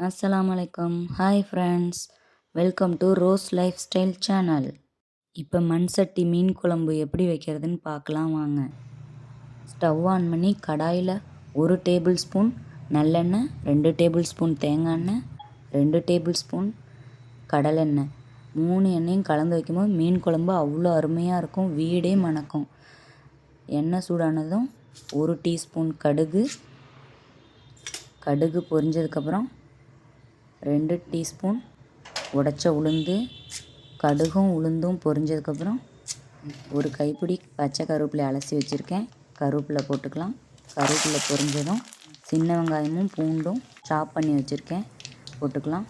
அஸ்ஸலாமலைக்கும். Hi friends, welcome to Rose lifestyle channel. இப்போ மண் சட்டி மீன் குழம்பு எப்படி வைக்கிறதுன்னு பார்க்கலாம் வாங்க. ஸ்டவ் ஆன் பண்ணி கடாயில் 1 டேபிள் ஸ்பூன் நல்லெண்ணெய், 2 டேபிள் ஸ்பூன் தேங்காய் எண்ணெய், 2 டேபிள் ஸ்பூன் கடலெண்ணெய், 3 எண்ணெயும் கலந்து வைக்கும்போது மீன் குழம்பு அவ்வளோ அருமையாக இருக்கும், வீடே மணக்கும். எண்ணெய் சூடானதும் 1 டீஸ்பூன் கடுகு பொரிஞ்சதுக்கப்புறம் 2 டீஸ்பூன் உடைச்ச உளுந்து, கடுகும் உளுந்தும் பொரிஞ்சதுக்கப்புறம் ஒரு கைப்பிடி பச்சை கருவேப்பிலை அலசி வச்சுருக்கேன், கருவேப்பிலை போட்டுக்கலாம். கருவேப்பிலை பொரிஞ்சதும் சின்ன வெங்காயமும் பூண்டும் சாப் பண்ணி வச்சுருக்கேன், போட்டுக்கலாம்.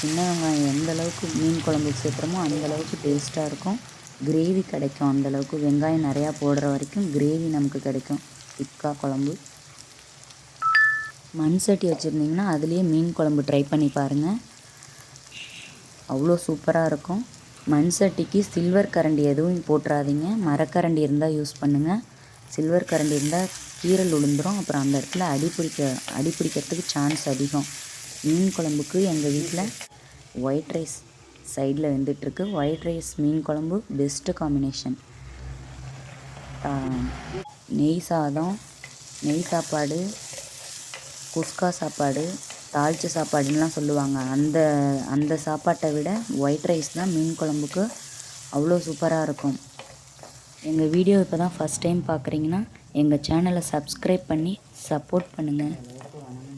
சின்ன வெங்காயம் எந்த அளவுக்கு மீன் குழம்புக்கு சேர்த்துறோமோ அந்தளவுக்கு டேஸ்ட்டாக இருக்கும், கிரேவி கிடைக்கும். அந்தளவுக்கு வெங்காயம் நிறையா போடுற வரைக்கும் கிரேவி நமக்கு கிடைக்கும், திக்காக குழம்பு. மண் சட்டி வச்சுருந்திங்கன்னா அதுலேயே மீன் குழம்பு ட்ரை பண்ணி பாருங்கள், அவ்வளோ சூப்பராக இருக்கும். மண் சட்டிக்கு சில்வர் கரண்டி எதுவும் போட்டுறாதீங்க, மரக்கரண்டி இருந்தால் யூஸ் பண்ணுங்கள். சில்வர் கரண்டி இருந்தால் கீரல் விழுந்துடும், அப்புறம் அந்த இடத்துல அடி பிடிக்கிறதுக்கு சான்ஸ் அதிகம். மீன் குழம்புக்கு எங்கள் வீட்டில் ஒயிட் ரைஸ் சைடில் வெந்துட்டுருக்கு. ஒயிட் ரைஸ் மீன் குழம்பு பெஸ்ட்டு காம்பினேஷன். நெய் சாதம், நெய் சாப்பாடு, குஸ்கா சாப்பாடு, தாளித்த சாப்பாடுலாம் சொல்லுவாங்க, அந்த சாப்பாட்டை விட ஒயிட் ரைஸ் தான் மீன் குழம்புக்கு அவ்வளோ சூப்பராக இருக்கும். எங்கள் வீடியோ இப்போ தான் ஃபஸ்ட் டைம் பார்க்குறீங்கன்னா எங்கள் சேனலை சப்ஸ்கிரைப் பண்ணி சப்போர்ட் பண்ணுங்கள்.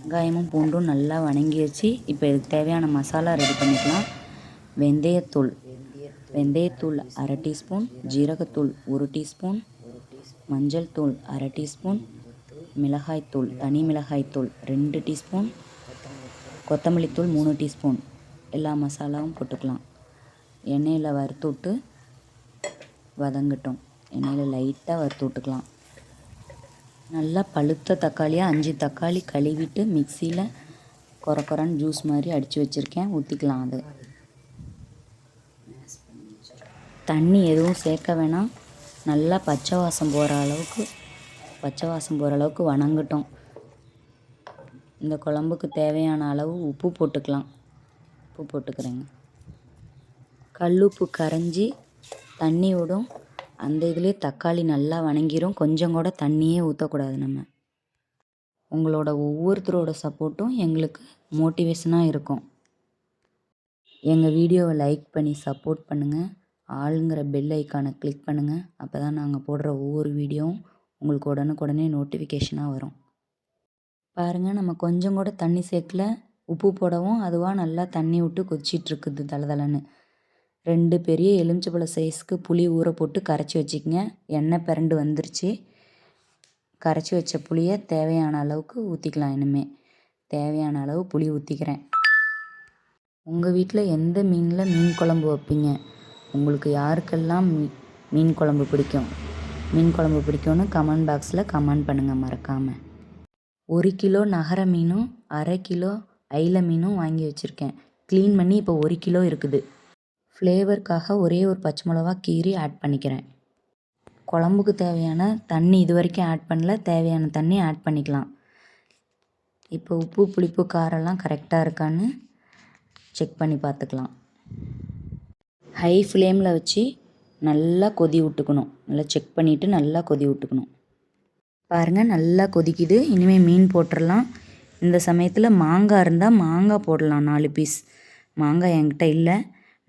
வெங்காயமும் பூண்டும் நல்லா வணங்கி வச்சு இப்போ இதுக்கு தேவையான மசாலா ரெடி பண்ணிக்கலாம். வெந்தயத்தூள் 1/2 டீஸ்பூன், ஜீரகத்தூள் 1 டீஸ்பூன், மஞ்சள் தூள் 1/2 டீஸ்பூன், மிளகாய்த்தூள், தனி மிளகாய்த்தூள் 2 டீஸ்பூன், கொத்தமல்லி தூள் 3 டீஸ்பூன், எல்லா மசாலாவும் போட்டுக்கலாம். எண்ணெயில் வறுத்து விட்டு வதங்கட்டும். எண்ணெயில் லைட்டாக வறுத்து விட்டுக்கலாம். நல்லா பழுத்த தக்காளியாக 5 தக்காளி கழுவிட்டு மிக்சியில் கொரன்னு ஜூஸ் மாதிரி அடித்து வச்சுருக்கேன், ஊற்றிக்கலாம். அது தண்ணி எதுவும் சேர்க்க வேணாம், நல்லா பச்சை வாசம் போகிற அளவுக்கு வணங்கட்டும். இந்த குழம்புக்கு தேவையான அளவு உப்பு போட்டுக்கலாம். உப்பு போட்டுக்கிறேங்க. கல்லுப்பு கரைஞ்சி தண்ணி விடும், அந்த இதுலேயே தக்காளி நல்லா வணங்கிரும். கொஞ்சம் கூட தண்ணியே ஊற்றக்கூடாது. நம்ம உங்களோட ஒவ்வொருத்தரோட சப்போர்ட்டும் எங்களுக்கு மோட்டிவேஷனாக இருக்கும். எங்கள் வீடியோவை லைக் பண்ணி சப்போர்ட் பண்ணுங்கள். ஆளுங்கிற பெல் ஐக்கானை கிளிக் பண்ணுங்கள், அப்போ தான் நாங்கள் போடுற ஒவ்வொரு வீடியோவும் உங்களுக்கு உடனுக்குடனே நோட்டிஃபிகேஷனாக வரும். பாருங்கள், நம்ம கொஞ்சம் கூட தண்ணி சேர்க்கல. உப்பு போடவும் அதுவாக நல்லா தண்ணி விட்டு கொச்சிட்ருக்குது தளதளன்னு. 2 பெரிய எலுமிச்சப்பழ சைஸ்க்கு புளி ஊற போட்டு கரைச்சி வச்சுக்கங்க. எண்ணெய் பிறண்டு வந்துருச்சு. கரைச்சி வச்ச புளியை தேவையான அளவுக்கு ஊற்றிக்கலாம். இனிமேல் தேவையான அளவு புளி ஊற்றிக்கிறேன். உங்கள் வீட்டில் எந்த மீனில் மீன் குழம்பு வைப்பீங்க? உங்களுக்கு யாருக்கெல்லாம் மீன் குழம்பு பிடிக்கும்னு கமெண்ட் பாக்ஸில் கமெண்ட் பண்ணுங்கள் மறக்காமல். 1 கிலோ நகர மீனும் 1/2 கிலோ ஐல மீனும் வாங்கி வச்சுருக்கேன். க்ளீன் பண்ணி இப்போ 1 கிலோ இருக்குது. ஃப்ளேவருக்காக ஒரே ஒரு பச்சை மிளகா கீறி ஆட் பண்ணிக்கிறேன். குழம்புக்கு தேவையான தண்ணி இது வரைக்கும் ஆட் பண்ணல, தேவையான தண்ணி ஆட் பண்ணிக்கலாம். இப்போ உப்பு புளிப்பு காரெல்லாம் கரெக்டாக இருக்கான்னு செக் பண்ணி பார்த்துக்கலாம். ஹை ஃப்ளேமில் வச்சு நல்லா கொதி விட்டுக்கணும். நல்லா செக் பண்ணிவிட்டு நல்லா கொதி விட்டுக்கணும். பாருங்கள், நல்லா கொதிக்குது. இனிமேல் மீன் போட்டுடலாம். இந்த சமயத்தில் மாங்காய் இருந்தால் மாங்காய் போடலாம். 4 பீஸ் மாங்காய் என்கிட்ட இல்லை.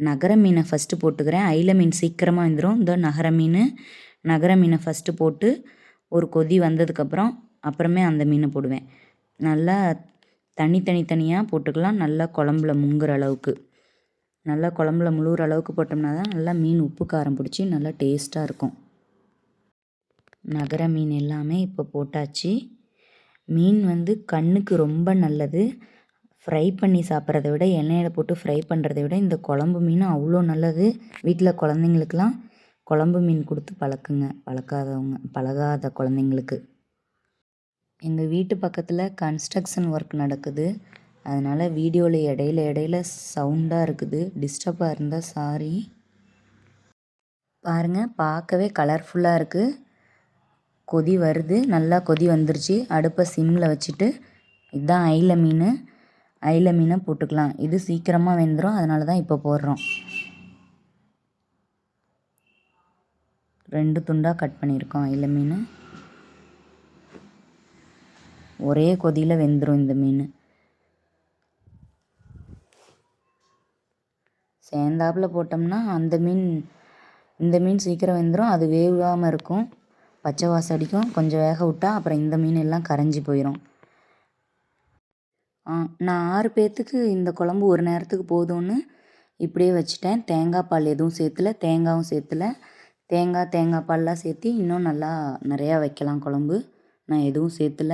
நகர மீனை ஃபஸ்ட்டு போட்டுக்கிறேன். ஐல மீன் சீக்கிரமாக வந்துடும். இந்த நகர மீனை ஃபஸ்ட்டு போட்டு ஒரு கொதி வந்ததுக்கப்புறம் அப்புறமே அந்த மீனை போடுவேன். நல்லா தனியாக போட்டுக்கலாம். நல்லா குழம்புல முங்குற அளவுக்கு, நல்லா குழம்புல முழுகிற அளவுக்கு போட்டோம்னா தான் நல்லா மீன் உப்பு காரம் பிடிச்சி நல்லா டேஸ்ட்டாக இருக்கும். நகர மீன் எல்லாமே இப்போ போட்டாச்சு. மீன் கண்ணுக்கு ரொம்ப நல்லது. ஃப்ரை பண்ணி சாப்பிட்றத விட, எண்ணெயில் போட்டு ஃப்ரை பண்ணுறத விட இந்த குழம்பு மீன் அவ்வளோ நல்லது. வீட்டில் குழந்தைங்களுக்கெல்லாம் குழம்பு மீன் கொடுத்து பழக்குங்க, பழகாத குழந்தைங்களுக்கு. எங்கள் வீட்டு பக்கத்தில் கன்ஸ்ட்ரக்ஷன் ஒர்க் நடக்குது, அதனால் வீடியோவில் இடையில சவுண்டாக இருக்குது. டிஸ்டர்பாக இருந்தால் சாரி. பாருங்கள், பார்க்கவே கலர்ஃபுல்லாக இருக்குது. கொதி வருது, நல்லா கொதி வந்துருச்சு. அடுப்பை சிம்மில் வச்சுட்டு, இதுதான் ஐல மீன். அயில மீனை போட்டுக்கலாம். இது சீக்கிரமாக வெந்துடும், அதனால தான் இப்போ போடுறோம். 2 துண்டாக கட் பண்ணியிருக்கோம் அயில மீன். ஒரே கொதியில் வெந்துடும் இந்த மீன். சேர்ந்தாப்பில் போட்டோம்னா இந்த மீன் சீக்கிரம் வெந்துடும், அது வேகாமல் இருக்கும், பச்சை வாசம் அடிக்கும். கொஞ்சம் வேக விட்டா அப்புறம் இந்த மீன் எல்லாம் கரைஞ்சி போயிடும். நான் 6 பேர்த்துக்கு இந்த குழம்பு ஒரு நேரத்துக்கு போதும்னு இப்படியே வச்சுட்டேன். தேங்காய் பால் எதுவும் சேர்த்துல, தேங்காயும் சேர்த்துல. தேங்காய் பால்லாம் சேர்த்து இன்னும் நல்லா நிறையா வைக்கலாம் குழம்பு. நான் எதுவும் சேர்த்துல.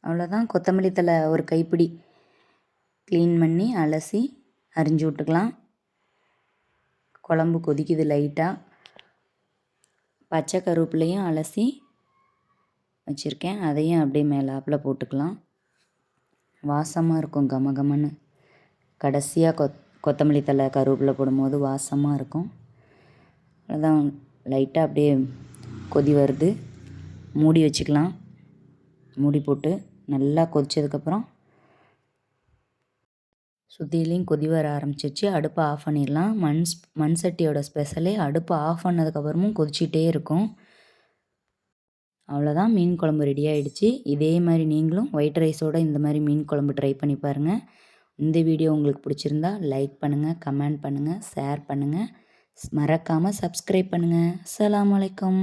அவ்வளோதான். கொத்தமல்லி தழை ஒரு கைப்பிடி க்ளீன் பண்ணி அலசி அரிஞ்சு விட்டுக்கலாம். குழம்பு கொதிக்குது லைட்டாக. பச்சை கருவேப்பிலையும் அலசி வச்சுருக்கேன், அதையும் அப்படியே மேலாப்பில் போட்டுக்கலாம். வாசமாக இருக்கும் கமகமன்னு. கடைசியாக கொத்தமல்லி தழை கருவேப்பிலை போடும்போது வாசமாக இருக்கும். அதான் லைட்டாக அப்படியே கொதி வருது, மூடி வச்சுக்கலாம். மூடி போட்டு நல்லா கொதித்ததுக்கப்புறம் சுற்றிலையும் கொதி வர ஆரம்பிச்சிச்சு. அடுப்பை ஆஃப் பண்ணிடலாம். மண் சட்டியோட ஸ்பெஷலே அடுப்பை ஆஃப் பண்ணதுக்கப்புறமும் கொதிச்சிட்டே இருக்கும். அவ்வளோதான், மீன் குழம்பு ரெடி ஆகிடுச்சு. இதே மாதிரி நீங்களும் ஒயிட் ரைஸோடு இந்த மாதிரி மீன் குழம்பு ட்ரை பண்ணி பாருங்கள். இந்த வீடியோ உங்களுக்கு பிடிச்சிருந்தா லைக் பண்ணுங்கள், கமெண்ட் பண்ணுங்கள், ஷேர் பண்ணுங்கள். மறக்காமல் சப்ஸ்கிரைப் பண்ணுங்கள். அஸ்ஸலாமு அலைக்கும்.